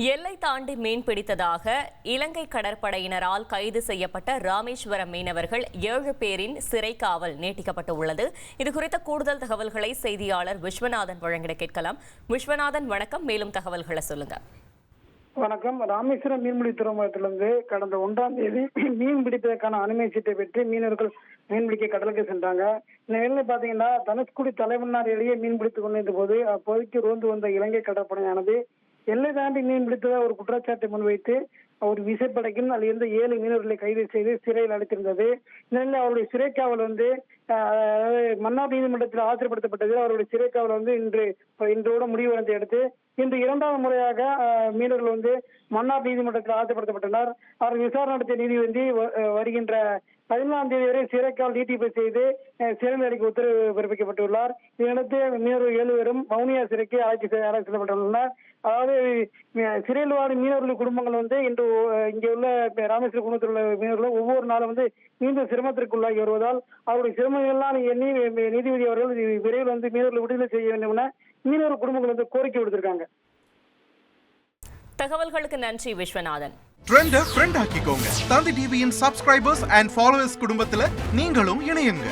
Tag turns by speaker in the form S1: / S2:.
S1: எல்லை தாண்டி மீன் பிடித்ததாக இலங்கை கடற்படையினரால் கைது செய்யப்பட்ட ராமேஸ்வரம் மீனவர்கள் 7 பேரின் சிறை காவல் நீட்டிக்கப்பட்டுள்ளது. இதுகுறித்த கூடுதல் தகவல்களை செய்தியாளர் விஸ்வநாதன் வழங்கிட கேட்கலாம். விஸ்வநாதன், வணக்கம். மேலும் தகவல்களை சொல்லுங்க.
S2: வணக்கம். ராமேஸ்வரம் மீன்பிடி துறைமுகத்திலிருந்து கடந்த 1ஆம் தேதி மீன் பிடிப்பதற்கான அனுமதி சீட்டை பெற்று மீனவர்கள் மீன்பிடிக்க கடலுக்கு சென்றாங்க. இந்த நிலையில் பாத்தீங்கன்னா, தனுஷ்குடி தலைமன்னார் எல்லையை மீன் பிடித்துக் கொண்டிருந்த போது அப்போதைக்கு ரோந்து வந்த இலங்கை கடற்படையானது எல்லை தாண்டி மீன் பிடித்ததாக ஒரு குற்றச்சாட்டை முன்வைத்து ஒரு விசைப்படைக்கும் அதில் இருந்த 7 மீனவர்களை கைது செய்து சிறையில் அடைத்திருந்தது. இந்த அவருடைய சிறைக்காவல் மன்னார் நீதிமன்றத்தில் ஆஜர்படுத்தப்பட்டது. அவருடைய சிறைக்காவல் இன்றோட முடிவடைந்த அடுத்து இன்று 2வது முறையாக மீனவர்கள் மன்னார் நீதிமன்றத்தில் ஆஜர்படுத்தப்பட்டனர். அவர் விசாரணை நடத்திய நீதிபதி வருகின்ற 14ஆம் தேதி வரை சிறைக்காவல் நீட்டிப்பு செய்து சிறையில் அடைக்க உத்தரவு பிறப்பிக்கப்பட்டுள்ளார். இதனையடுத்து மீனவர்கள் 7 பேரும் வவுனியா சிறைக்கு அழைத்து செல்லப்பட்டுள்ளனர். அதாவது சிறையில் வாடும் மீனவர்கள் குடும்பங்கள் இன்று இங்கே உள்ள ராமேஸ்வரம் குடும்பத்தில் உள்ள மீனவர்கள் ஒவ்வொரு நாளும் மீண்டும் சிரமத்திற்குள்ளாகி வருவதால் அவருடைய சிரமங்கள்லாம் எண்ணி நீதிபதி அவர்கள் விரைவில் மீனவர்களை விடுதலை செய்ய வேண்டும் என மீனவர் குடும்பங்கள் கோரிக்கை விடுத்திருக்காங்க.
S1: தகவல்களுக்கு நன்றி விஸ்வநாதன்.
S3: ட்ரெண்ட ஃப்ரெண்ட் ஆக்கிக்கோங்க. தந்தி டிவியின் சப்ஸ்கிரைபர்ஸ் அண்ட் ஃபாலோவர்ஸ் குடும்பத்துல நீங்களும் இணையுங்க.